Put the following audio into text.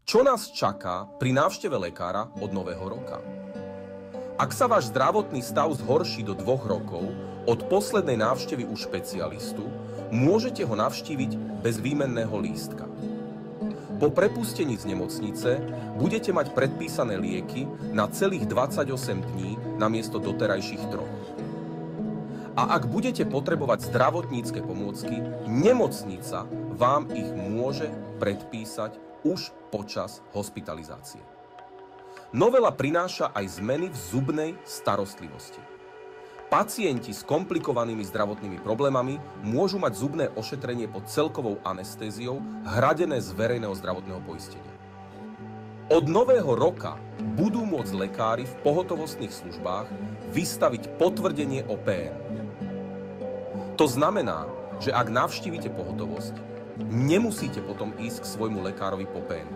Čo nás čaká pri návšteve lekára od nového roka? Ak sa váš zdravotný stav zhorší do 2 rokov od poslednej návštevy u špecialistu, môžete ho navštíviť bez výmenného lístka. Po prepustení z nemocnice budete mať predpísané lieky na celých 28 dní namiesto doterajších 3. A ak budete potrebovať zdravotnícke pomôcky, nemocnica vám ich môže predpísať už počas hospitalizácie. Novela prináša aj zmeny v zubnej starostlivosti. Pacienti s komplikovanými zdravotnými problémami môžu mať zubné ošetrenie pod celkovou anestéziou hradené z verejného zdravotného poistenia. Od nového roka budú môcť lekári v pohotovostných službách vystaviť potvrdenie o PN. To znamená, že ak navštívite pohotovosť, nemusíte potom ísť k svojmu lekárovi po PN.